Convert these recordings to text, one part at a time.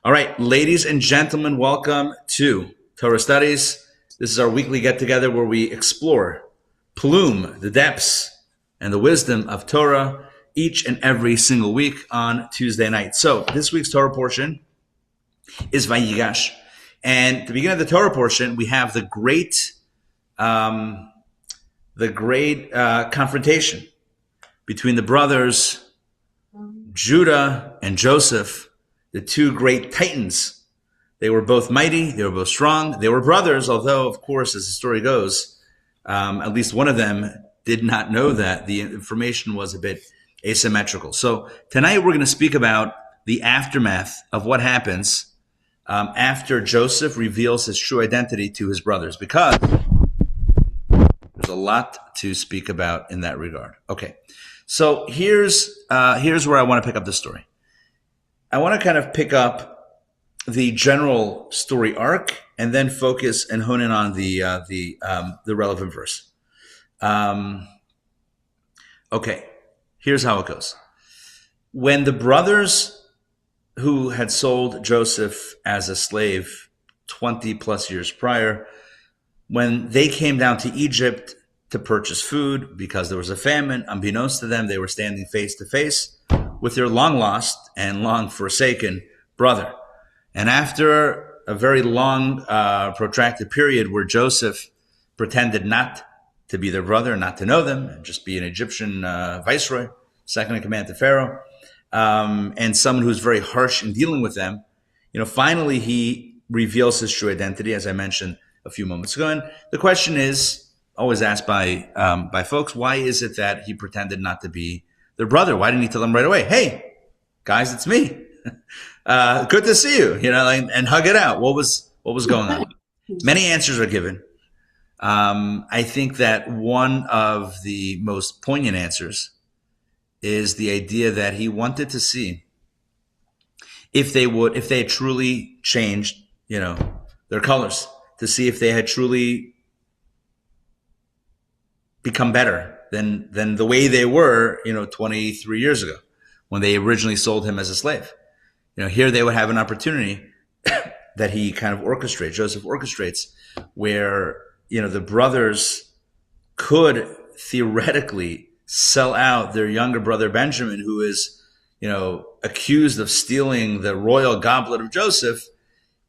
All right, ladies and gentlemen, welcome to Torah Studies. This is our weekly get-together where we explore, plume the depths and the wisdom of Torah each and every single week on Tuesday night. So this week's Torah portion is Vayigash. And at the beginning of the Torah portion, we have the great confrontation between the brothers Judah and Joseph, the two great titans. They were both mighty, they were both strong, they were brothers, although, of course, as the story goes, at least one of them did not know that. The information was a bit asymmetrical. So tonight we're going to speak about the aftermath of what happens after Joseph reveals his true identity to his brothers, because there's a lot to speak about in that regard. Okay, so here's where I want to pick up the story. I want to kind of pick up the general story arc and then focus and hone in on the relevant verse. Okay, here's how it goes. When the brothers who had sold Joseph as a slave 20 plus years prior, when they came down to Egypt to purchase food because there was a famine, unbeknownst to them, they were standing face to face with their long lost and long forsaken brother. And after a very long, protracted period where Joseph pretended not to be their brother, not to know them, and just be an Egyptian viceroy, second in command to Pharaoh, and someone who's very harsh in dealing with them, finally he reveals his true identity, as I mentioned a few moments ago. And the question is always asked by folks, why is it that he pretended not to be their brother? Why didn't he tell them right away, hey, guys, it's me. Good to see you, and hug it out. What was going on? Many answers are given. I think that one of the most poignant answers is the idea that he wanted to see if they had truly changed, their colors, to see if they had truly become better than the way they were, 23 years ago when they originally sold him as a slave. Here they would have an opportunity that he kind of orchestrates, Joseph orchestrates, where, the brothers could theoretically sell out their younger brother Benjamin, who is, accused of stealing the royal goblet of Joseph.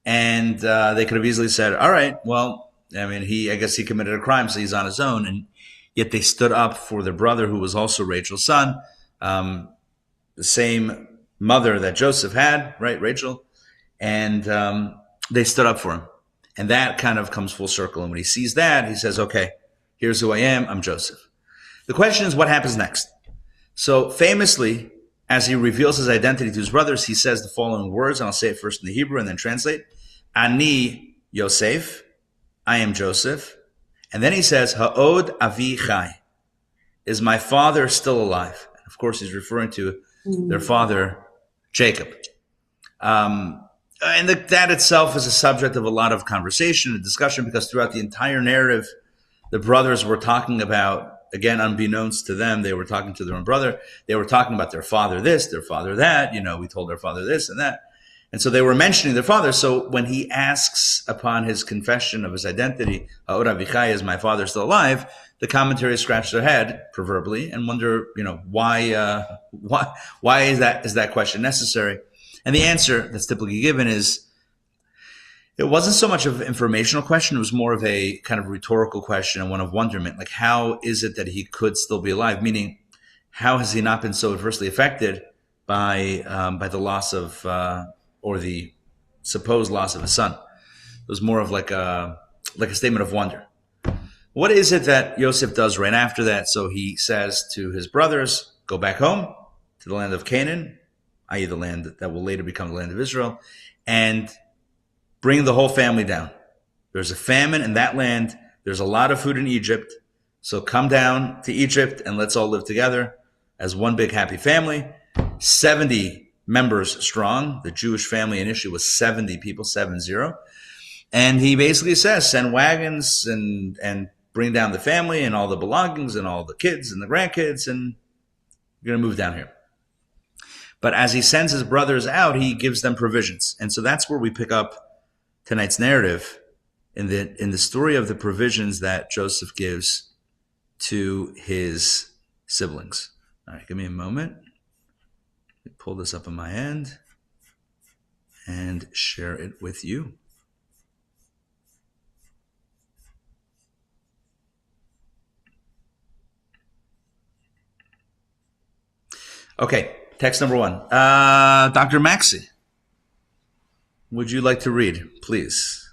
And they could have easily said, all right, well, I guess he committed a crime, so he's on his own. And yet they stood up for their brother, who was also Rachel's son, the same mother that Joseph had, right, Rachel, and they stood up for him. And that kind of comes full circle. And when he sees that, he says, okay, here's who I am, I'm Joseph. The question is, what happens next? So famously, as he reveals his identity to his brothers, he says the following words, and I'll say it first in the Hebrew and then translate. Ani Yosef, I am Joseph. And then he says, Ha'od Avi Chai, is my father still alive? And of course, he's referring to their father, Jacob. And that itself is a subject of a lot of conversation and discussion, because throughout the entire narrative, the brothers were talking about, again, unbeknownst to them, they were talking to their own brother. They were talking about their father this, their father that. We told our father this and that. And so they were mentioning their father. So when he asks upon his confession of his identity, Ha'od Avichai, is my father still alive? The commentaries scratch their head, proverbially, and wonder, why is that question necessary? And the answer that's typically given is, it wasn't so much of an informational question. It was more of a kind of rhetorical question and one of wonderment. Like, how is it that he could still be alive? Meaning, how has he not been so adversely affected by the loss of, or the supposed loss of his son? It was more of like a statement of wonder. What is it that Yosef does right after that? So he says to his brothers, go back home to the land of Canaan, i.e. the land that will later become the land of Israel, and bring the whole family down. There's a famine in that land. There's a lot of food in Egypt. So come down to Egypt and let's all live together as one big happy family. 70 members strong. The Jewish family initially was 70 people, 70. And he basically says, send wagons and bring down the family and all the belongings and all the kids and the grandkids, and you're going to move down here. But as he sends his brothers out, he gives them provisions. And so that's where we pick up tonight's narrative in the story of the provisions that Joseph gives to his siblings. All right, give me a moment. Let me pull this up on my end and share it with you. Okay, text number 1. Dr. Maxey, would you like to read, please?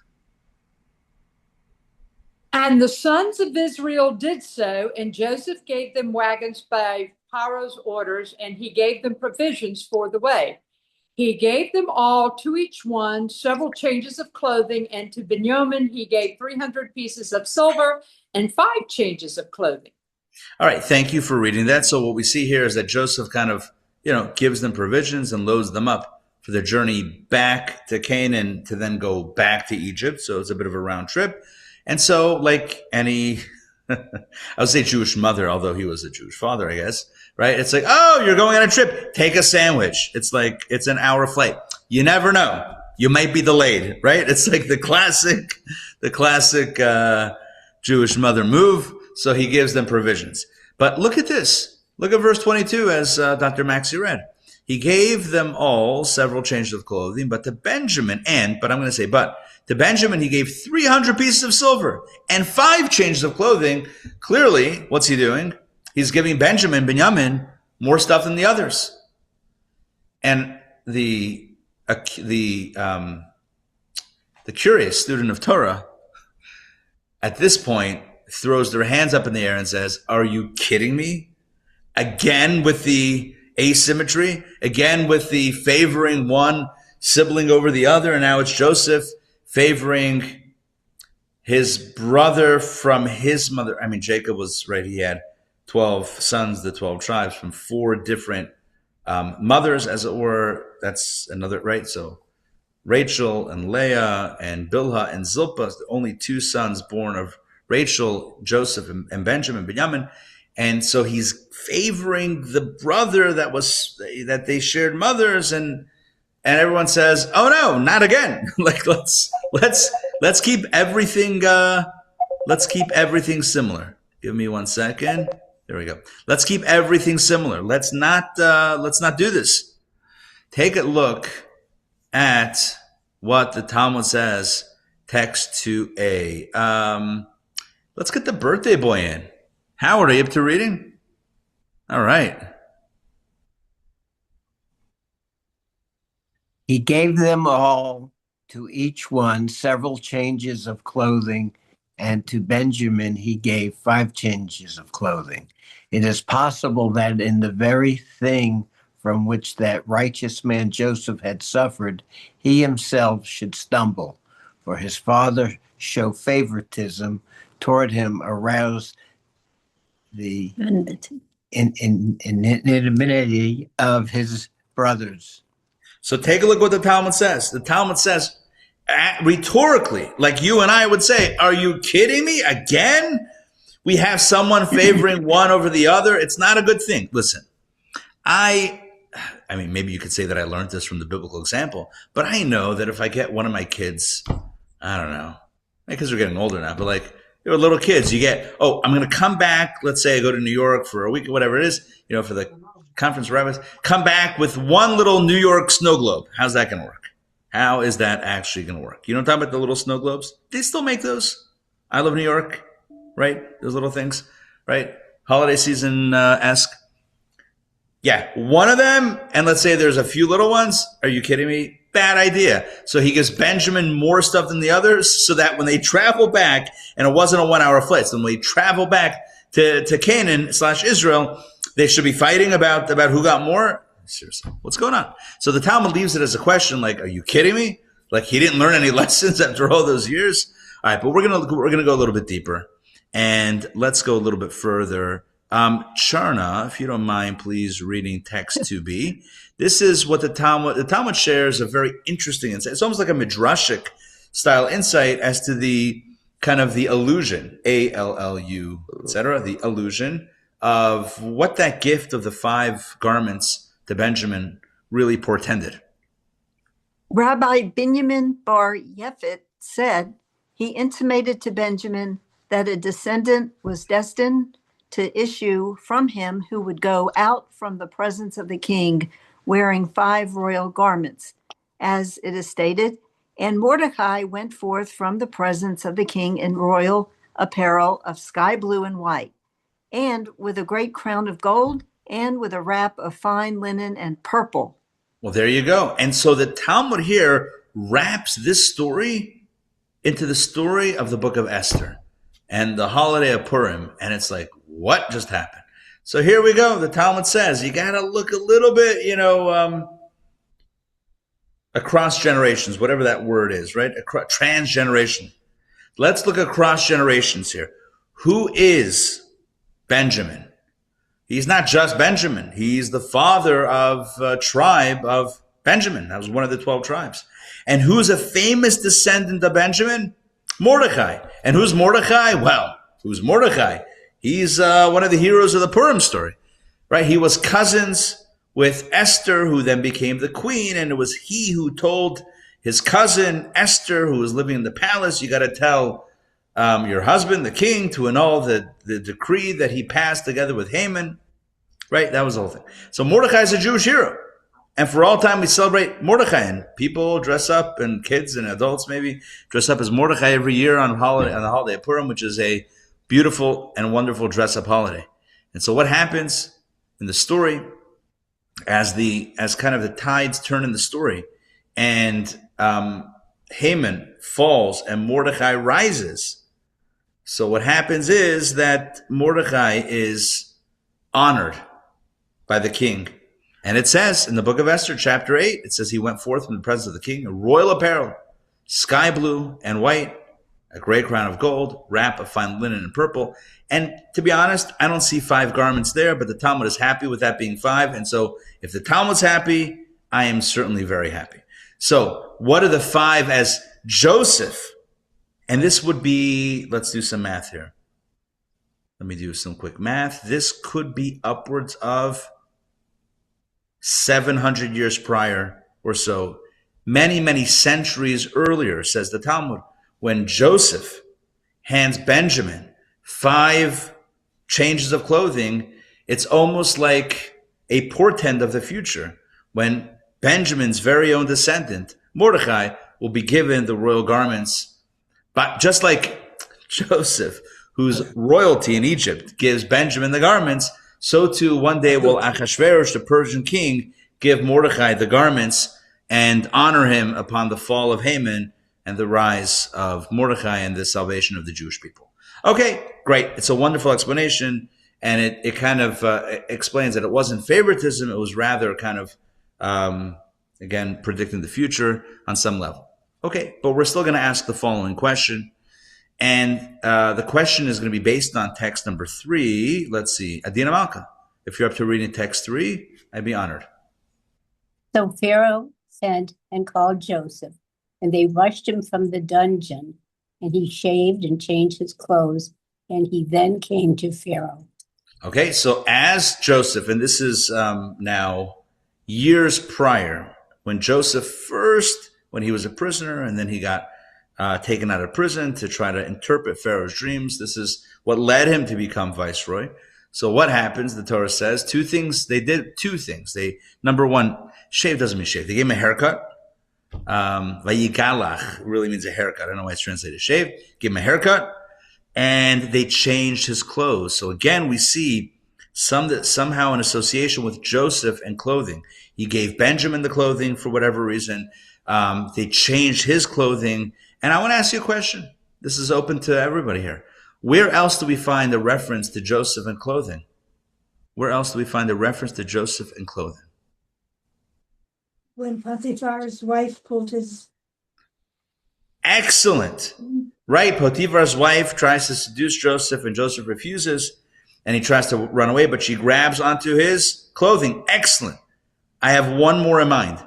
And the sons of Israel did so, and Joseph gave them wagons by Pharaoh's orders, and he gave them provisions for the way. He gave them all, to each one, several changes of clothing, and to Benjamin he gave 300 pieces of silver and 5 changes of clothing. All right, thank you for reading that. So what we see here is that Joseph kind of, gives them provisions and loads them up for their journey back to Canaan to then go back to Egypt. So it's a bit of a round trip. And so, like any, I would say Jewish mother, although he was a Jewish father, I guess, right? It's like, oh, you're going on a trip. Take a sandwich. It's like, it's an hour flight. You never know. You might be delayed, right? It's like the classic Jewish mother move. So he gives them provisions. But look at this. Look at verse 22 as Dr. Maxey read. He gave them all several changes of clothing, but to Benjamin, to Benjamin he gave 300 pieces of silver and 5 changes of clothing. Clearly, what's he doing? He's giving Benjamin, more stuff than the others. And the curious student of Torah at this point throws their hands up in the air and says, are you kidding me? Again with the asymmetry, again with the favoring one sibling over the other, and now it's Joseph favoring his brother from his mother. I mean, Jacob was, right, he had 12 sons, the 12 tribes from 4 different mothers, as it were. That's another, right? So Rachel and Leah and Bilhah and Zilpah, only 2 sons born of Rachel, Joseph, and Benjamin. And so he's favoring the brother that they shared mothers, and everyone says, "Oh no, not again!" Like let's keep everything similar. Give me 1 second. There we go. Let's keep everything similar. Let's not do this. Take a look at what the Talmud says. Text 2a. Let's get the birthday boy in. Howard, are you up to reading? All right. He gave them all, to each one, several changes of clothing, and to Benjamin he gave 5 changes of clothing. It is possible that in the very thing from which that righteous man Joseph had suffered, he himself should stumble, for his father show favoritism toward him, aroused the inimity of his brothers. So take a look what the Talmud says. The Talmud says, rhetorically, like you and I would say, are you kidding me? Again? We have someone favoring one over the other. It's not a good thing. Listen, I mean, maybe you could say that I learned this from the biblical example, but I know that if I get one of my kids, I don't know, my kids are getting older now, but like, they were little kids. You get, oh, I'm going to come back. Let's say I go to New York for a week or whatever it is, for the conference of rabbis. Come back with one little New York snow globe. How's that going to work? How is that actually going to work? You know what I'm talking about, the little snow globes? They still make those. I love New York, right? Those little things, right? Holiday season-esque. Yeah, one of them, and let's say there's a few little ones. Are you kidding me? Bad idea. So he gives Benjamin more stuff than the others so that when they travel back, and it wasn't a 1-hour flight, so when they travel back to Canaan/Israel, they should be fighting about who got more. Seriously, what's going on? So the Talmud leaves it as a question, like, are you kidding me? Like he didn't learn any lessons after all those years? All right, but we're gonna go a little bit deeper, and let's go a little bit further. Charna, if you don't mind, please reading text 2b. This is what the Talmud shares a very interesting insight. It's almost like a midrashic style insight as to the kind of the illusion, A-L-L-U, etc., the illusion of what that gift of the 5 garments to Benjamin really portended. Rabbi Binyamin Bar Yefet said he intimated to Benjamin that a descendant was destined to issue from him who would go out from the presence of the king wearing 5 royal garments, as it is stated, and Mordecai went forth from the presence of the king in royal apparel of sky blue and white, and with a great crown of gold, and with a wrap of fine linen and purple. Well, there you go. And so the Talmud here wraps this story into the story of the book of Esther and the holiday of Purim. And it's like, what just happened? So here we go. The Talmud says you got to look a little bit, across generations, whatever that word is, right? Transgeneration. Let's look across generations here. Who is Benjamin? He's not just Benjamin. He's the father of a tribe of Benjamin. That was one of the 12 tribes. And who's a famous descendant of Benjamin? Mordecai. And who's Mordecai? Well, who's Mordecai? He's one of the heroes of the Purim story, right? He was cousins with Esther, who then became the queen. And it was he who told his cousin Esther, who was living in the palace, you got to tell your husband, the king, to annul the decree that he passed together with Haman, right? That was the whole thing. So Mordecai is a Jewish hero. And for all time, we celebrate Mordecai. And people dress up, and kids and adults maybe dress up as Mordecai every year on the holiday of Purim, which is a beautiful and wonderful dress-up holiday. And so what happens in the story as kind of the tides turn in the story, and Haman falls and Mordecai rises. So what happens is that Mordecai is honored by the king. And it says in the book of Esther, chapter 8, it says he went forth from the presence of the king in royal apparel, sky blue and white, a great crown of gold, wrap of fine linen and purple. And to be honest, I don't see 5 garments there, but the Talmud is happy with that being 5. And so if the Talmud's happy, I am certainly very happy. So what are the 5 as Joseph? And this would be, let's do some math here. Let me do some quick math. This could be upwards of 700 years prior or so. Many, many centuries earlier, says the Talmud, when Joseph hands Benjamin 5 changes of clothing, it's almost like a portent of the future when Benjamin's very own descendant, Mordecai, will be given the royal garments. But just like Joseph, whose royalty in Egypt gives Benjamin the garments, so too one day will Achashverosh, the Persian king, give Mordecai the garments and honor him upon the fall of Haman and the rise of Mordecai and the salvation of the Jewish people. Okay, great. It's a wonderful explanation, and it kind of explains that it wasn't favoritism. It was rather kind of, again, predicting the future on some level. Okay, but we're still going to ask the following question. And the question is going to be based on text number 3. Let's see. Adina Malka, if you're up to reading text 3, I'd be honored. So Pharaoh sent and called Joseph, and they rushed him from the dungeon, and he shaved and changed his clothes, and he then came to Pharaoh. Okay, so as Joseph, and this is now years prior, when Joseph first, when he was a prisoner, and then he got taken out of prison to try to interpret Pharaoh's dreams. This is what led him to become viceroy. So what happens? The Torah says 2 things. They did 2 things. They, number 1, shave doesn't mean shave. They gave him a haircut. Vayigash really means a haircut. I don't know why it's translated shave. Give him a haircut. And they changed his clothes. So again, we see somehow an association with Joseph and clothing. He gave Benjamin the clothing for whatever reason. They changed his clothing. And I want to ask you a question. This is open to everybody here. Where else do we find a reference to Joseph and clothing? Where else do we find a reference to Joseph and clothing? When Potiphar's wife pulled his... Excellent. Right. Potiphar's wife tries to seduce Joseph, and Joseph refuses, and he tries to run away, but she grabs onto his clothing. Excellent. I have one more in mind.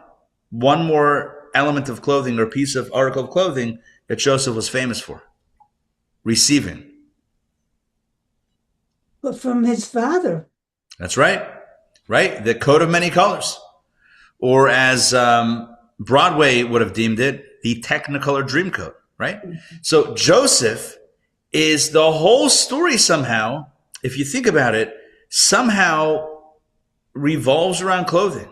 One more element of clothing or piece of article of clothing that Joseph was famous for receiving. But from his father. That's right. Right? The coat of many colors. or as Broadway would have deemed it, the Technicolor Dreamcoat, right? So Joseph is the whole story somehow, if you think about it, somehow revolves around clothing.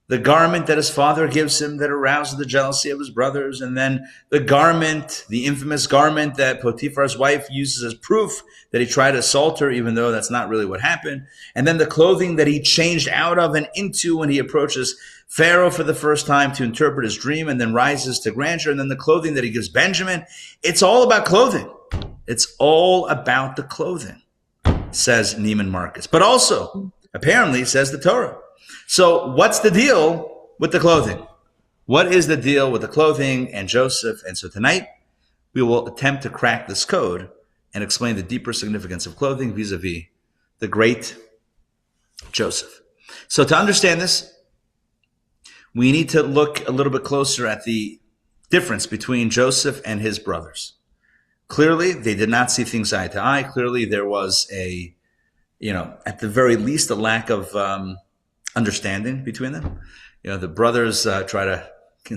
The garment that his father gives him that arouses the jealousy of his brothers, and then the garment, the infamous garment that Potiphar's wife uses as proof that he tried to assault her, even though that's not really what happened. And then the clothing that he changed out of and into when he approaches Pharaoh for the first time to interpret his dream and then rises to grandeur. And then the clothing that he gives Benjamin. It's all about clothing. It's all about the clothing, says Neiman Marcus. But also, apparently, says the Torah. So what's the deal with the clothing? What is the deal with the clothing and Joseph? And so tonight, we will attempt to crack this code and explain the deeper significance of clothing vis-a-vis the great Joseph. So to understand this, we need to look a little bit closer at the difference between Joseph and his brothers. Clearly, they did not see things eye to eye. Clearly, there was at the very least, a lack of understanding between them. The brothers they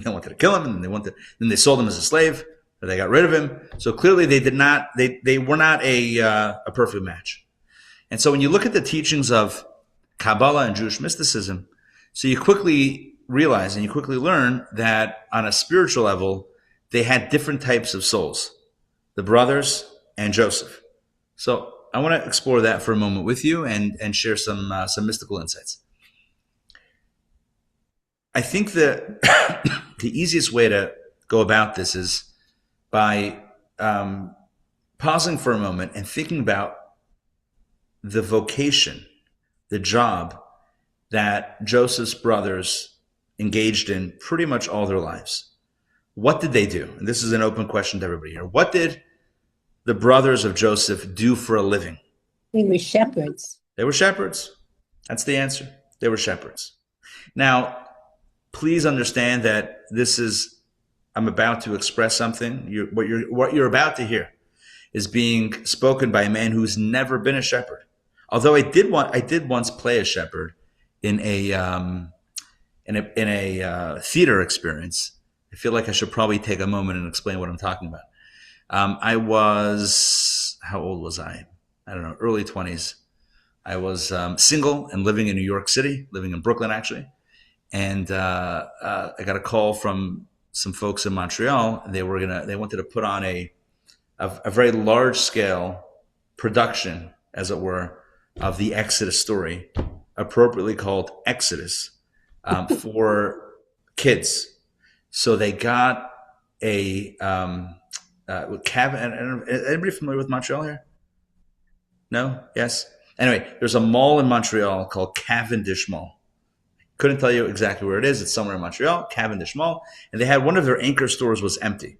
wanted to kill him, and then they sold him as a slave, or they got rid of him. So clearly, they were not a perfect match. And so when you look at the teachings of Kabbalah and Jewish mysticism, so you quickly realize and you quickly learn that on a spiritual level, they had different types of souls, the brothers and Joseph. So I want to explore that for a moment with you and share some mystical insights. I think that the easiest way to go about this is by pausing for a moment and thinking about the vocation, the job that Joseph's brothers engaged in pretty much all their lives. What did they do? And this is an open question to everybody here. What did the brothers of Joseph do for a living? They were shepherds. They were shepherds. That's the answer. They were shepherds. Now, please understand that I'm about to express something. What you're about to hear is being spoken by a man who's never been a shepherd. Although I did once play a shepherd in a theater experience. I feel like I should probably take a moment and explain what I'm talking about. How old was I? I don't know, early 20s. I was single and living in New York City, living in Brooklyn actually. And I got a call from some folks in Montreal. They wanted to put on a very large scale production, as it were, of the Exodus story, appropriately called Exodus, for kids. So they got a anybody familiar with Montreal here? No? Yes? Anyway, there's a mall in Montreal called Cavendish Mall. Couldn't tell you exactly where it is. It's somewhere in Montreal, Cavendish Mall. And they had one of their anchor stores was empty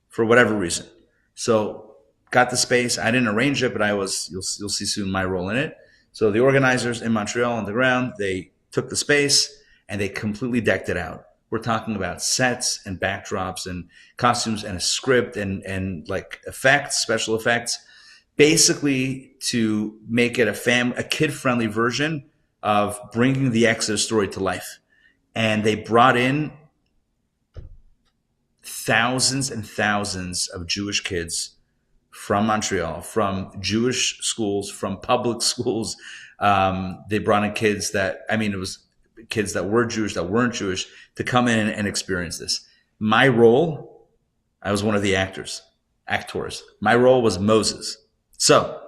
for whatever reason. So got the space. I didn't arrange it, but you'll see soon my role in it. So the organizers in Montreal on the ground, they took the space and they completely decked it out. We're talking about sets and backdrops and costumes and a script and like effects, special effects, basically to make it a kid-friendly version of bringing the Exodus story to life. And they brought in thousands and thousands of Jewish kids from Montreal, from Jewish schools, from public schools. They brought in kids it was kids that were Jewish, that weren't Jewish, to come in and experience this. My role, I was one of the actors. My role was Moses. So,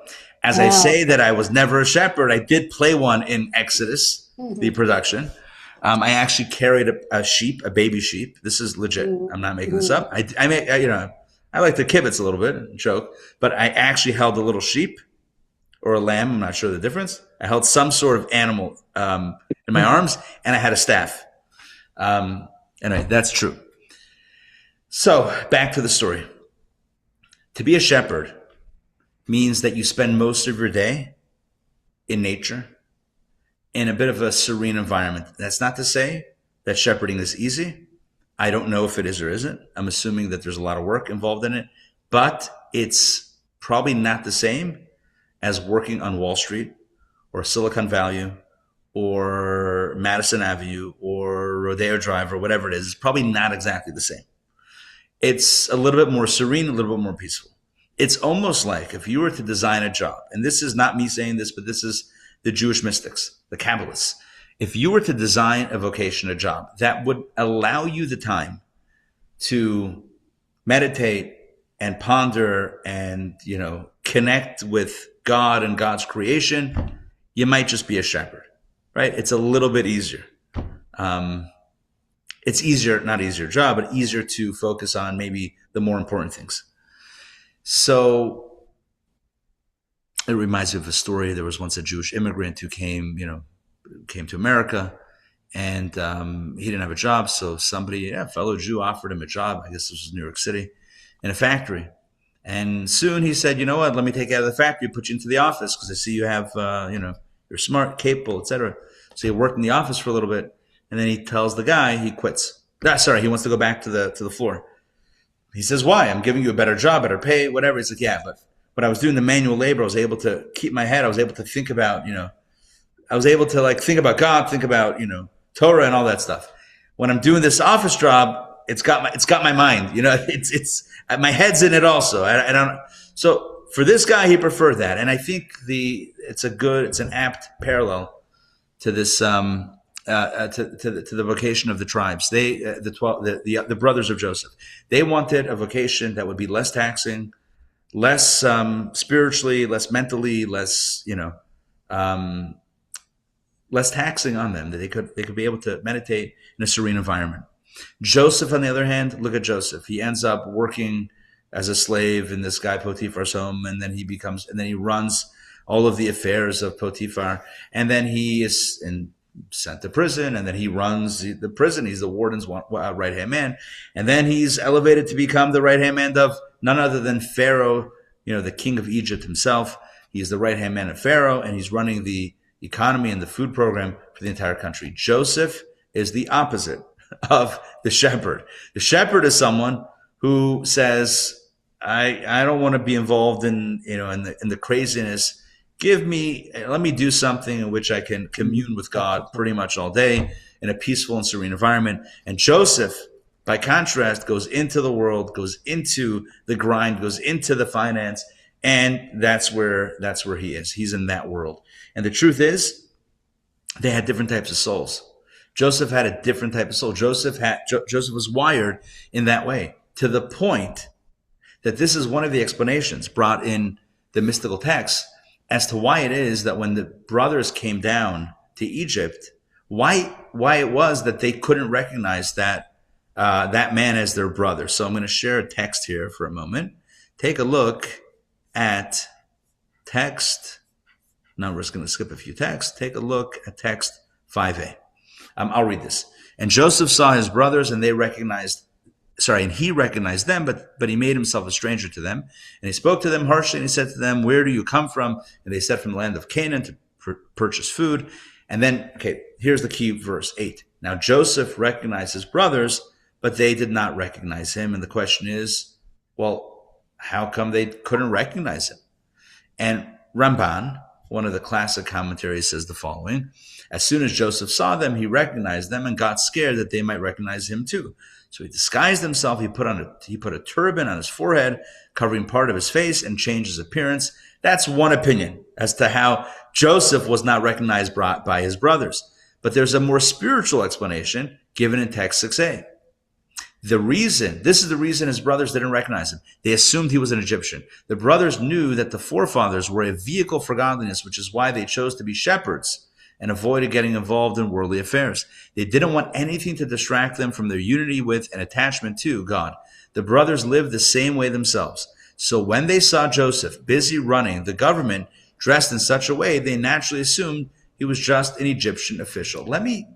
as I say that I was never a shepherd, I did play one in Exodus, the production. I actually carried a baby sheep. This is legit. I'm not making this up. I like to kibitz a little bit and joke, but I actually held a little sheep or a lamb. I'm not sure the difference. I held some sort of animal in my arms, and I had a staff. Anyway, that's true. So back to the story. To be a shepherd means that you spend most of your day in nature, in a bit of a serene environment. That's not to say that shepherding is easy. I don't know if it is or isn't. I'm assuming that there's a lot of work involved in it, but it's probably not the same as working on Wall Street or Silicon Valley or Madison Avenue or Rodeo Drive or whatever it is, it's probably not exactly the same. It's a little bit more serene, a little bit more peaceful. It's almost like if you were to design a job, and this is not me saying this, but this is the Jewish mystics, the Kabbalists. If you were to design a vocation, a job that would allow you the time to meditate and ponder and, connect with God and God's creation, you might just be a shepherd, right? It's a little bit easier. It's easier, not easier job, but easier to focus on maybe the more important things. So it reminds me of a story. There was once a Jewish immigrant who came to America, and he didn't have a job. So somebody, a fellow Jew, offered him a job. I guess this was New York City, in a factory. And soon he said, you know what, let me take you out of the factory, put you into the office, because I see you have, you're smart, capable, etc. So he worked in the office for a little bit, and then he tells the guy he quits. He wants to go back to the floor. He says, why? I'm giving you a better job, better pay, whatever. He's like, yeah, but I was doing the manual labor. I was able to keep my head. I was able to think about, I was able to think about God, think about, Torah and all that stuff. When I'm doing this office job, it's got my mind, it's my head's in it also. I don't. So for this guy, he preferred that. And I think it's an apt parallel to this, to the vocation of the tribes. They, the brothers of Joseph, they wanted a vocation that would be less taxing, less, spiritually, less mentally, less, less taxing on them, that they could be able to meditate in a serene environment. Joseph, on the other hand, look at Joseph. He ends up working as a slave in this guy Potiphar's home, and then he runs all of the affairs of Potiphar, and then he is sent to prison, and then he runs the prison. He's the warden's right-hand man, and then he's elevated to become the right-hand man of none other than Pharaoh, the king of Egypt himself. He's the right-hand man of Pharaoh, and he's running the economy and the food program for the entire country. Joseph is the opposite of the shepherd. The shepherd is someone who says, I don't want to be involved in the craziness. Let me do something in which I can commune with God pretty much all day in a peaceful and serene environment. And Joseph, by contrast, goes into the world, goes into the grind, goes into the finance, and that's where he is. He's in that world. And the truth is, they had different types of souls. Joseph had a different type of soul. Joseph was wired in that way, to the point that this is one of the explanations brought in the mystical texts as to why it is that when the brothers came down to Egypt, why it was that they couldn't recognize that man as their brother. So I'm going to share a text here for a moment. Take a look at text. Now we're just going to skip a few texts. Take a look at text 5a. I'll read this. And Joseph saw his brothers, and he recognized them, but he made himself a stranger to them. And he spoke to them harshly, and he said to them, where do you come from? And they said, from the land of Canaan, to purchase food. And then, here's the key verse 8. Now Joseph recognized his brothers, but they did not recognize him. And the question is, well, how come they couldn't recognize him? And Ramban, one of the classic commentaries, says the following: as soon as Joseph saw them, he recognized them and got scared that they might recognize him too. So he disguised himself. He put a turban on his forehead, covering part of his face, and changed his appearance. That's one opinion as to how Joseph was not recognized by his brothers. But there's a more spiritual explanation given in text 6a. This is the reason his brothers didn't recognize him. They assumed he was an Egyptian. The brothers knew that the forefathers were a vehicle for godliness, which is why they chose to be shepherds and avoided getting involved in worldly affairs. They didn't want anything to distract them from their unity with and attachment to God. The brothers lived the same way themselves. So when they saw Joseph busy running the government dressed in such a way, they naturally assumed he was just an Egyptian official. Let me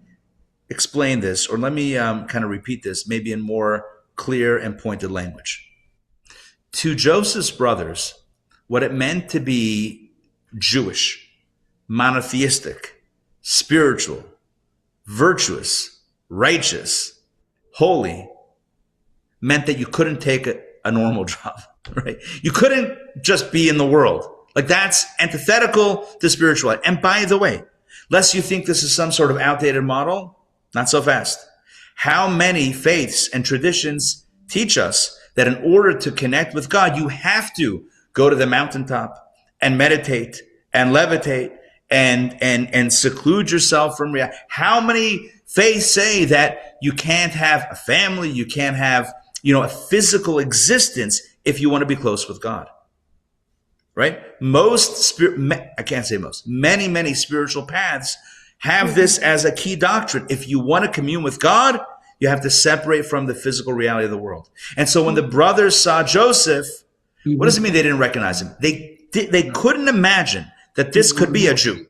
explain this, or let me kind of repeat this, maybe in more clear and pointed language. To Joseph's brothers, what it meant to be Jewish, monotheistic, spiritual, virtuous, righteous, holy, meant that you couldn't take a normal job, right? You couldn't just be in the world. Like, that's antithetical to spirituality. And by the way, Lest you think this is some sort of outdated model, not so fast. How many faiths and traditions teach us that in order to connect with God, you have to go to the mountaintop and meditate and levitate and seclude yourself from reality? How many faiths say that you can't have a family, you can't have, a physical existence if you want to be close with God? Right? Many spiritual paths have this as a key doctrine. If you want to commune with God, you have to separate from the physical reality of the world. And so when the brothers saw Joseph, what does it mean they didn't recognize him? They couldn't imagine that this could be a Jew.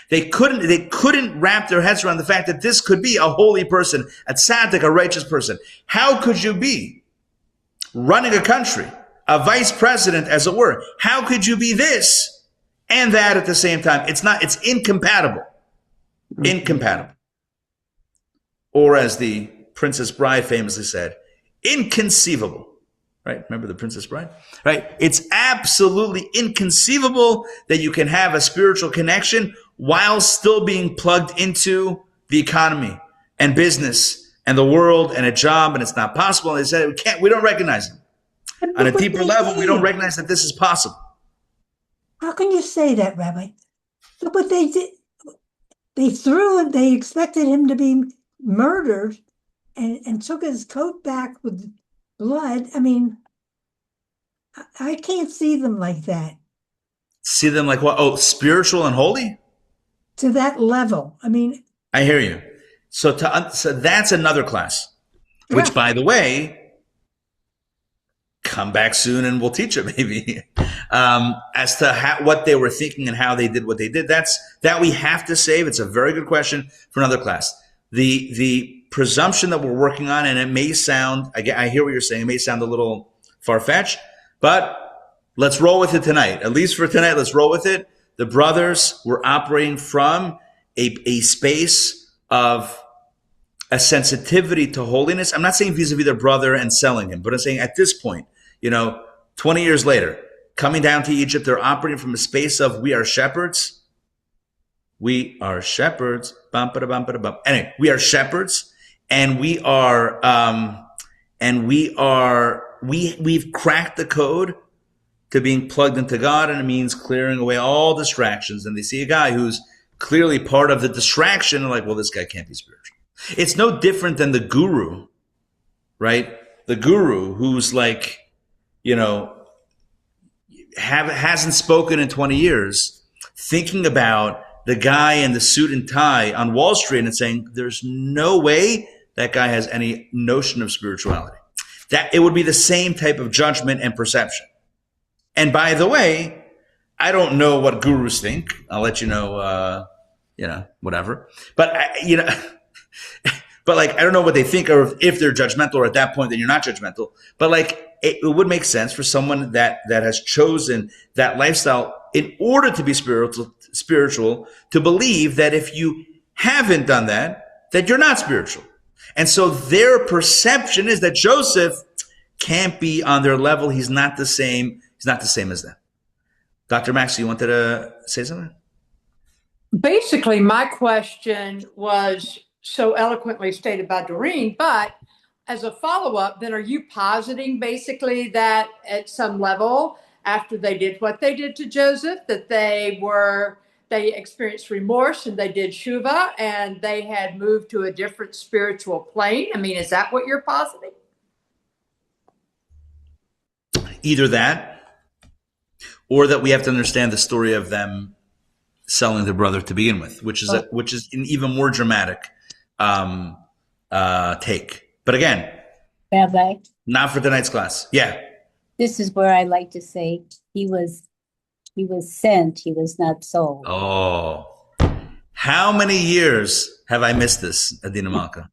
They couldn't wrap their heads around the fact that this could be a holy person, a tzaddik, a righteous person. How could you be running a country, a vice president, as it were? How could you be this and that at the same time? It's incompatible. Incompatible. Or as the Princess Bride famously said, inconceivable. Right? Remember the Princess Bride? Right? It's absolutely inconceivable that you can have a spiritual connection while still being plugged into the economy and business and the world and a job, and it's not possible. And they said, we don't recognize him. On a deeper level, we don't recognize that this is possible. How can you say that, Rabbi? Look what they did. They expected him to be murdered and took his coat back with blood. I mean, I can't see them like that. See them like what? Oh, spiritual and holy? To that level. I mean, I hear you. So that's another class, which, yeah. by the way, come back soon and we'll teach it maybe as to what they were thinking and how they did what they did. That we have to save. It's a very good question for another class. The presumption that we're working on, and it may sound, I hear what you're saying, it may sound a little far-fetched, but let's roll with it tonight. At least for tonight, let's roll with it. The brothers were operating from a space of a sensitivity to holiness. I'm not saying vis-a-vis their brother and selling him, but I'm saying at this point, 20 years later, coming down to Egypt, they're operating from a space of we are shepherds. We are shepherds. Anyway, we are shepherds, and we've cracked the code to being plugged into God, and it means clearing away all distractions. And they see a guy who's clearly part of the distraction, and like, well, this guy can't be spiritual. It's no different than the guru, right? The guru who's like, hasn't spoken in 20 years, thinking about the guy in the suit and tie on Wall Street and saying, there's no way that guy has any notion of spirituality. That it would be the same type of judgment and perception. And by the way, I don't know what gurus think. I'll let you know, whatever. But, but like, I don't know what they think, or if they're judgmental, or at that point, then you're not judgmental. But like, it would make sense for someone that has chosen that lifestyle in order to be spiritual, to believe that if you haven't done that you're not spiritual. And so their perception is that Joseph can't be on their level. He's not the same. He's not the same as them. Dr. Max, you wanted to say something? Basically, my question was so eloquently stated by Doreen, but as a follow-up, then are you positing basically that at some level, after they did what they did to Joseph, that they experienced remorse and they did Shuvah and they had moved to a different spiritual plane? I mean, is that what you're positing? Either that, or that we have to understand the story of them selling their brother to begin with, which is an even more dramatic take. But again, Rabbi, not for tonight's class. Yeah. this is where I like to say he was sent, he was not sold. Oh, how many years have I missed this, Adina Malka?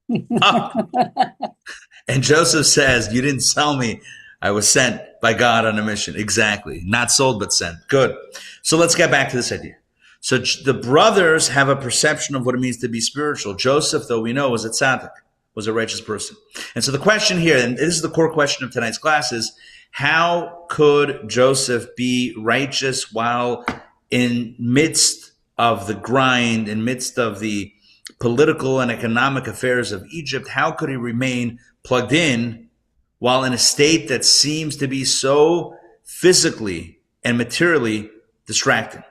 And Joseph says, you didn't sell me. I was sent by God on a mission. Exactly. Not sold, but sent. Good. So let's get back to this idea. So the brothers have a perception of what it means to be spiritual. Joseph, though we know, was a tzaddik, was a righteous person. And so the question here, and this is the core question of tonight's class, is how could Joseph be righteous while in midst of the grind, in midst of the political and economic affairs of Egypt, how could he remain plugged in while in a state that seems to be so physically and materially distracting?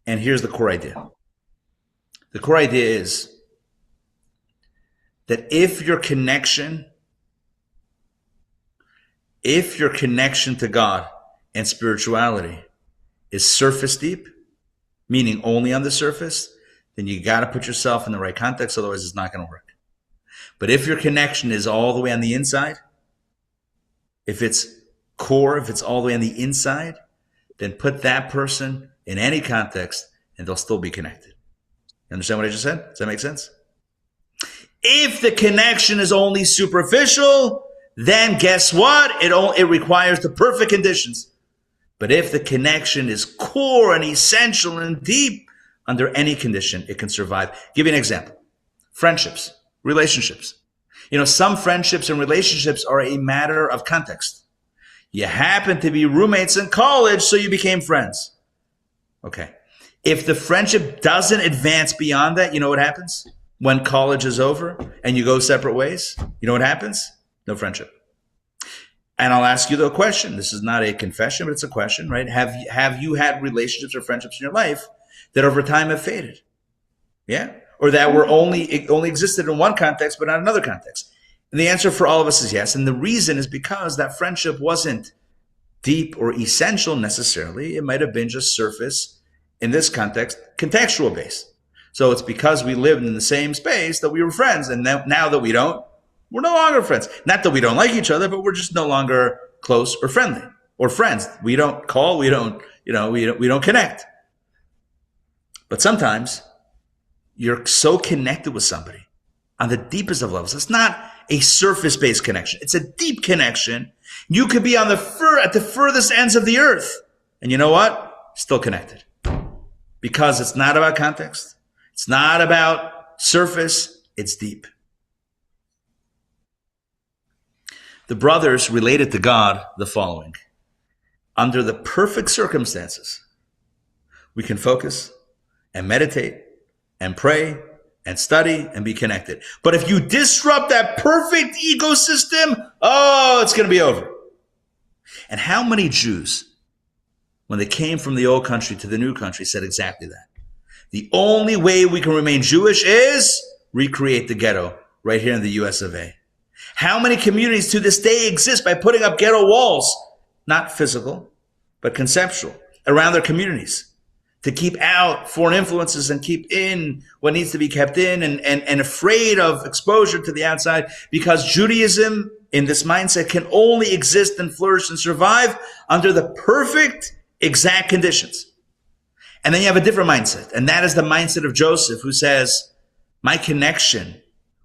And here's the core idea. The core idea is that if your connection to God and spirituality is surface deep, meaning only on the surface, then you got to put yourself in the right context, otherwise it's not going to work. But if your connection is all the way on the inside, if it's core, if it's all the way on the inside, then put that person in any context and they'll still be connected. You understand what I just said? Does that make sense? If the connection is only superficial, then guess what? It requires the perfect conditions. But if the connection is core and essential and deep, under any condition, it can survive. Give you an example. Friendships, relationships. Some friendships and relationships are a matter of context. You happen to be roommates in college, so you became friends. Okay. If the friendship doesn't advance beyond that, you know what happens? When college is over and you go separate ways, you know what happens? No friendship. And I'll ask you the question. This is not a confession, but it's a question, right? Have you had relationships or friendships in your life that over time have faded? Yeah? Or that were only existed in one context, but not another context? And the answer for all of us is yes. And the reason is because that friendship wasn't deep or essential necessarily. It might have been just surface, in this context, contextual based. So it's because we lived in the same space that we were friends. And now that we don't, we're no longer friends. Not that we don't like each other, but we're just no longer close or friendly or friends. We don't call, we don't connect. But sometimes you're so connected with somebody on the deepest of levels. It's not a surface-based connection. It's a deep connection. You could be at the furthest ends of the earth. And you know what? Still connected. Because it's not about context. It's not about surface. It's deep. The brothers related to God the following. Under the perfect circumstances, we can focus and meditate and pray and study and be connected. But if you disrupt that perfect ecosystem, it's going to be over. And how many Jews, when they came from the old country to the new country, said exactly that? The only way we can remain Jewish is recreate the ghetto right here in the US of A. How many communities to this day exist by putting up ghetto walls, not physical, but conceptual, around their communities to keep out foreign influences and keep in what needs to be kept in, and afraid of exposure to the outside, because Judaism in this mindset can only exist and flourish and survive under the perfect exact conditions. And then you have a different mindset, and that is the mindset of Joseph, who says, my connection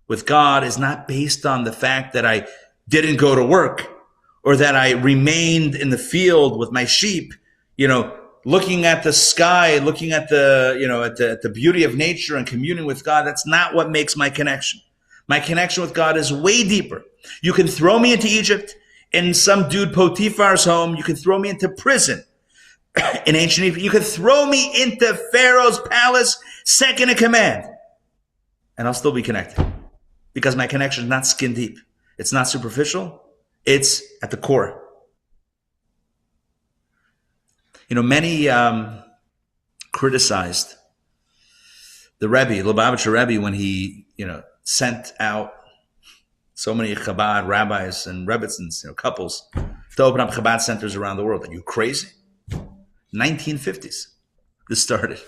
with God is not based on the fact that I didn't go to work or that I remained in the field with my sheep, looking at the sky, looking at at the beauty of nature and communing with God. That's not what makes my connection. My connection with God is way deeper. You can throw me into Egypt in some dude Potiphar's home. You can throw me into prison in ancient Egypt. You can throw me into Pharaoh's palace, second in command, and I'll still be connected. Because my connection is not skin deep. It's not superficial. It's at the core. Many criticized the Rabbi, Lubavitcher Rebbe, when he, sent out so many Chabad rabbis and Rebbitzins, couples, to open up Chabad centers around the world. Are you crazy? 1950s, this started.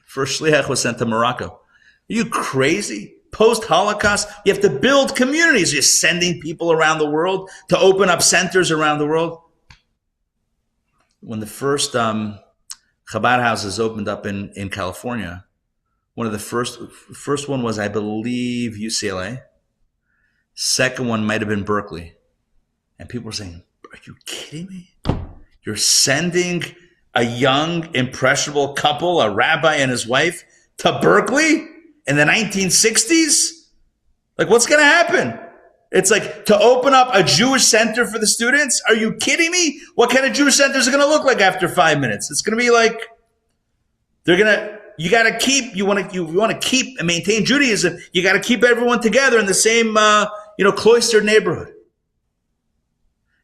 First shliach was sent to Morocco. Are you crazy? Post-Holocaust, you have to build communities. You're sending people around the world to open up centers around the world. When the first Chabad houses opened up in California, one of the first one was, I believe, UCLA. Second one might have been Berkeley. And people were saying, are you kidding me? You're sending a young, impressionable couple, a rabbi and his wife, to Berkeley in the 1960s? Like, what's going to happen? It's like, to open up a Jewish center for the students? Are you kidding me? What kind of Jewish centers are going to look like after 5 minutes? It's going to be like You want to keep and maintain Judaism. You got to keep everyone together in the same, cloistered neighborhood.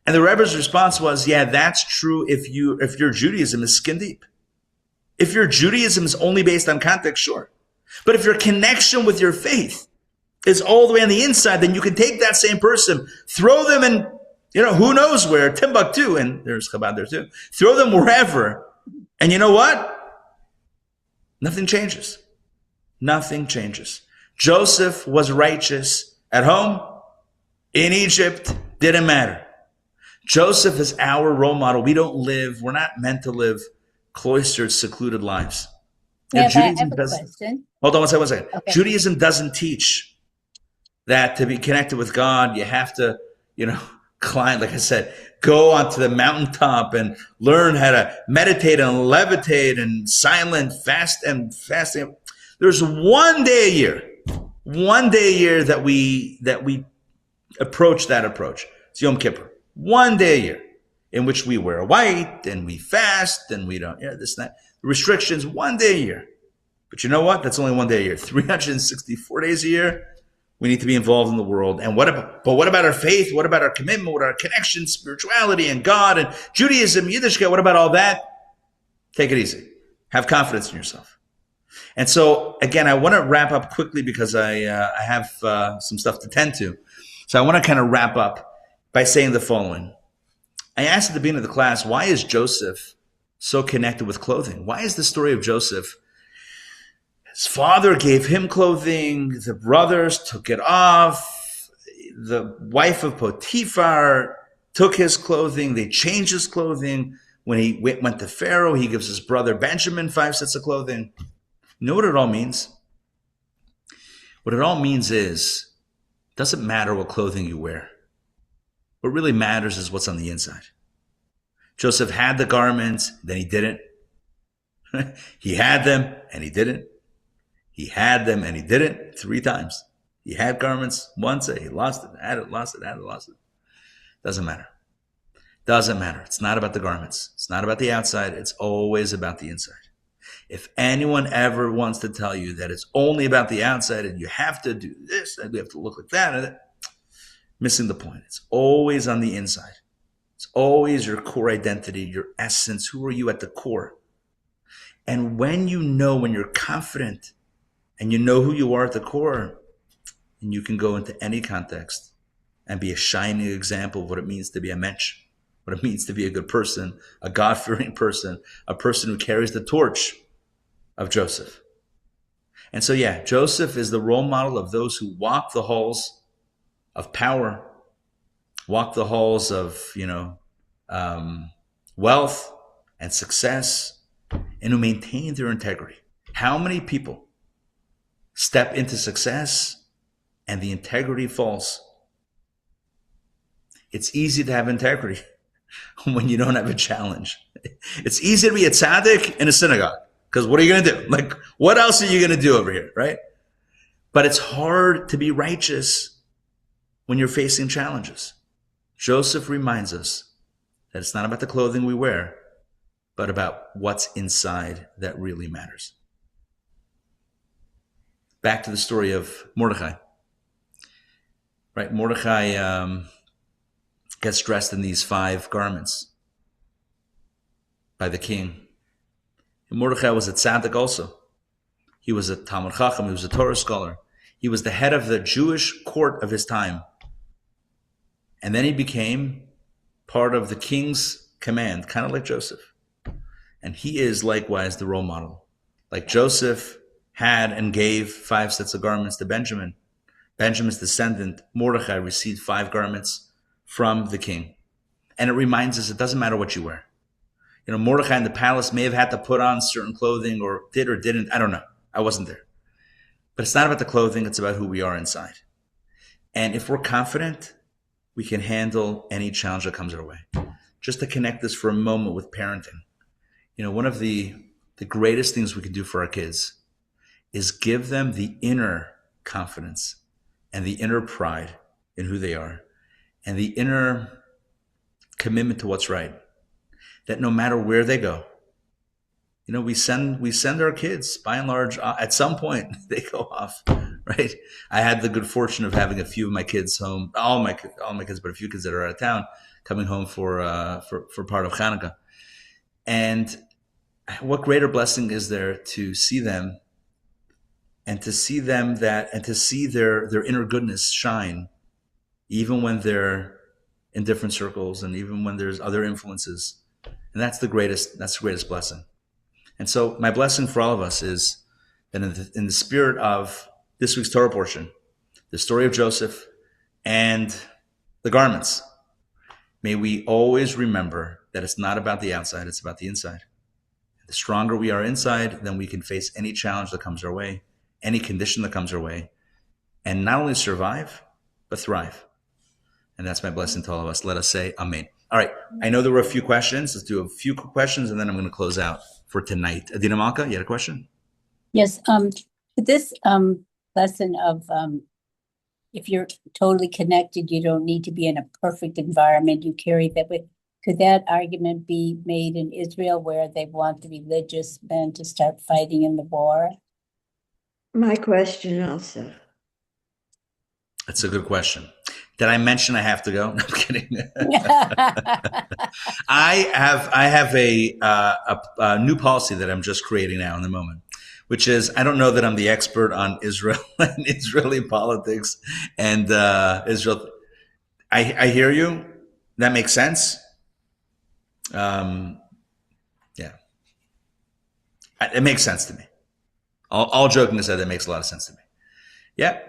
And the Rebbe's response was, yeah, that's true if your Judaism is skin deep. If your Judaism is only based on context, sure. But if your connection with your faith is all the way on the inside, then you can take that same person, throw them in, who knows where, Timbuktu, and there's Chabad there too. Throw them wherever. And you know what? Nothing changes. Nothing changes. Joseph was righteous at home, in Egypt, didn't matter. Joseph is our role model. We're not meant to live cloistered, secluded lives. Yeah, I have a question. Hold on one second. Okay. Judaism doesn't teach that to be connected with God, you have to, climb, like I said, go onto the mountaintop and learn how to meditate and levitate and silent, fasting. There's one day a year that we approach that approach. It's Yom Kippur. One day a year in which we wear white and we fast and we don't, this and that. The restrictions, one day a year. But you know what? That's only one day a year. 364 days a year, we need to be involved in the world. And what about our faith? What about our commitment? What are our connections, spirituality and God and Judaism, Yiddishkeit? What about all that? Take it easy. Have confidence in yourself. And so, again, I want to wrap up quickly because I have some stuff to tend to. So I want to kind of wrap up by saying the following. I asked at the beginning of the class, why is Joseph so connected with clothing? Why is the story of Joseph? His father gave him clothing. The brothers took it off. The wife of Potiphar took his clothing. They changed his clothing. When he went to Pharaoh, he gives his brother Benjamin 5 sets of clothing. You know what it all means? What it all means is, it doesn't matter what clothing you wear. What really matters is what's on the inside. Joseph had the garments, then he didn't. He had them, and he didn't. He had them, and he didn't 3 times. He had garments once, he lost it, had it, lost it, had it, lost it. Doesn't matter. Doesn't matter. It's not about the garments. It's not about the outside. It's always about the inside. If anyone ever wants to tell you that it's only about the outside and you have to do this and you have to look like that, missing the point. It's always on the inside. It's always your core identity, your essence. Who are you at the core? And when you're confident and you know who you are at the core, and you can go into any context and be a shining example of what it means to be a mensch, what it means to be a good person, a God-fearing person, a person who carries the torch of Joseph. And so, Joseph is the role model of those who walk the halls of power, walk the halls of, wealth and success, and who maintain their integrity. How many people step into success and the integrity falls? It's easy to have integrity when you don't have a challenge. It's easy to be a tzaddik in a synagogue, because what are you going to do? Like, what else are you going to do over here, right? But it's hard to be righteous when you're facing challenges. Joseph reminds us that it's not about the clothing we wear, but about what's inside that really matters. Back to the story of Mordechai. Right, Mordechai gets dressed in these 5 garments by the king. And Mordechai was a tzaddik also. He was a Talmud Chacham, he was a Torah scholar. He was the head of the Jewish court of his time. And then he became part of the king's command, kind of like Joseph. And he is likewise the role model. Like Joseph had and gave 5 sets of garments to Benjamin. Benjamin's descendant, Mordechai, received 5 garments from the king. And it reminds us it doesn't matter what you wear. Mordechai in the palace may have had to put on certain clothing, or did or didn't. I don't know. I wasn't there. But it's not about the clothing. It's about who we are inside. And if we're confident, we can handle any challenge that comes our way. Just to connect this for a moment with parenting. One of the greatest things we can do for our kids is give them the inner confidence and the inner pride in who they are and the inner commitment to what's right. That no matter where they go, we send our kids, by and large, at some point they go off, right? I had the good fortune of having a few of my kids home, all my kids, but a few kids that are out of town coming home for part of Hanukkah. And what greater blessing is there to see them and to see them and to see their inner goodness shine, even when they're in different circles and even when there's other influences. And that's the greatest blessing. And so my blessing for all of us is that in the spirit of this week's Torah portion, the story of Joseph and the garments, may we always remember that it's not about the outside, it's about the inside. The stronger we are inside, then we can face any challenge that comes our way, any condition that comes our way, and not only survive, but thrive. And that's my blessing to all of us. Let us say amen. All right. I know there were a few questions. Let's do a few questions, and then I'm going to close out for tonight. Adina Malka, you had a question? Yes. This lesson of if you're totally connected, you don't need to be in a perfect environment. You carry that with. Could that argument be made in Israel, where they want the religious men to start fighting in the war? My question also. That's a good question. Did I mention I have to go? No, I'm kidding. I have a new policy that I'm just creating now in the moment, which is, I don't know that I'm the expert on Israel and Israeli politics and Israel. I hear you. That makes sense. Yeah, it makes sense to me. All joking aside, that makes a lot of sense to me. Yeah.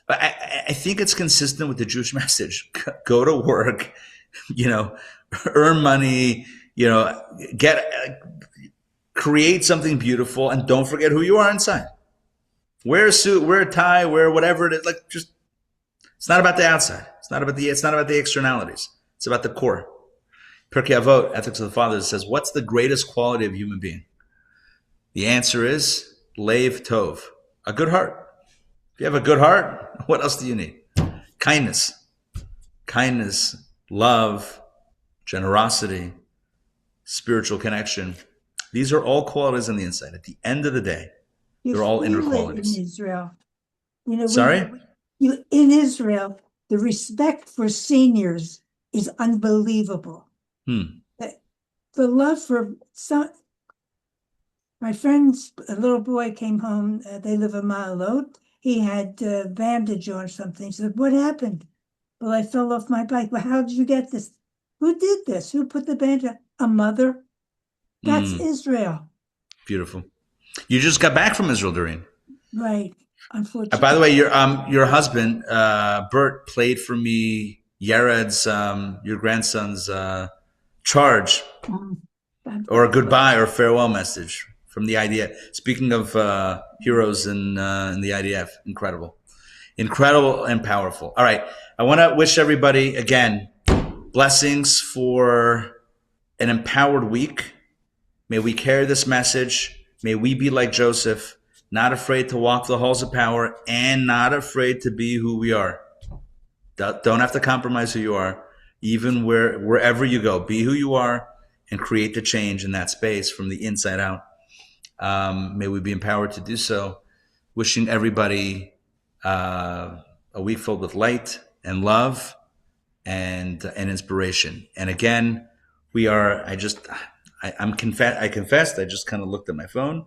But I think it's consistent with the Jewish message. Go to work, earn money, create something beautiful, and don't forget who you are inside. Wear a suit, wear a tie, wear whatever it is. It's not about the outside. It's not about the externalities. It's about the core. Pirkei Avot, Ethics of the Fathers, says, what's the greatest quality of a human being? The answer is Lev Tov, a good heart. If you have a good heart, what else do you need? Kindness, love, generosity, spiritual connection. These are all qualities on the inside. At the end of the day, they're all inner qualities. In Israel, Sorry? In Israel, the respect for seniors is unbelievable. The love for my friend's a little boy came home. They live a mile out. He had a bandage or something. He said, what happened? Well, I fell off my bike. Well, how did you get this? Who did this? Who put the bandage? A mother. That's Israel. Beautiful. You just got back from Israel, Doreen. Right. Unfortunately. By the way, your husband, Bert, played for me Yared's, your grandson's charge or a goodbye or farewell message from the IDF. Speaking of heroes in the IDF, incredible and powerful. All right. I want to wish everybody, again, blessings for an empowered week. May we carry this message. May we be like Joseph, not afraid to walk the halls of power and not afraid to be who we are. Don't have to compromise who you are. Even wherever you go, be who you are and create the change in that space from the inside out. May we be empowered to do so. Wishing everybody a week filled with light and love and inspiration. And again, I confessed. I just kind of looked at my phone.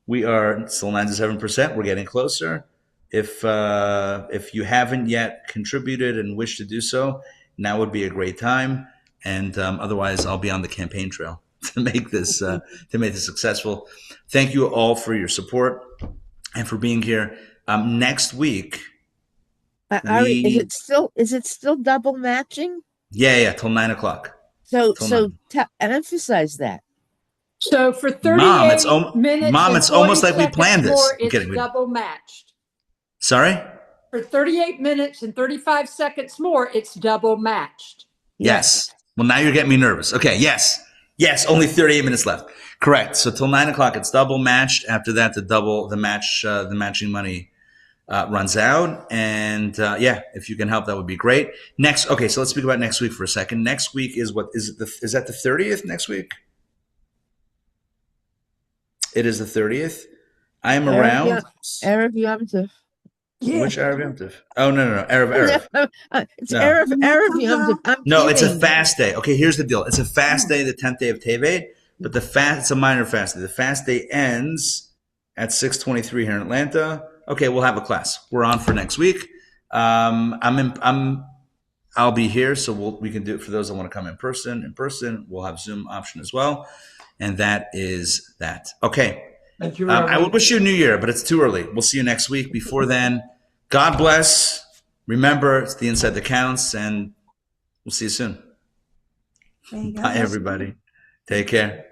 We are still 97%. We're getting closer. If you haven't yet contributed and wish to do so, now would be a great time. And otherwise, I'll be on the campaign trail to make this successful. Thank you all for your support and for being here. Next week, Ari, is it still double matching? Yeah, till 9:00. So emphasize that. So for 38 minutes, Mom, it's almost like we planned this. More, it's double matched. Sorry? For 38 minutes and 35 seconds more, it's double matched. Yes. Well, now you're getting me nervous. Okay. Yes. Only 38 minutes left. Correct. So till 9:00, it's double matched. After that, the matching money runs out. And if you can help, that would be great. So let's speak about next week for a second. Next week is that the 30th next week? It is the 30th. I am Erev around. Yom- Erev Yom Tov. Yeah. Which Erev Yom Tov? Oh, no. Erev. It's No. Erev Yom Tov. I'm No, it's a kidding. fast day. Okay, here's the deal. It's a fast day, the 10th day of Tevet, but it's a minor fast day. The fast day ends at 6:23 here in Atlanta. Okay, we'll have a class. We're on for next week. I'll be here, so we can do it for those that want to come in person. We'll have Zoom option as well. And that is that. Okay. Thank you, I would wish you a new year, but it's too early. We'll see you next week. Before then, God bless. Remember, it's the inside that counts, and we'll see you soon. Bye, everybody. Take care.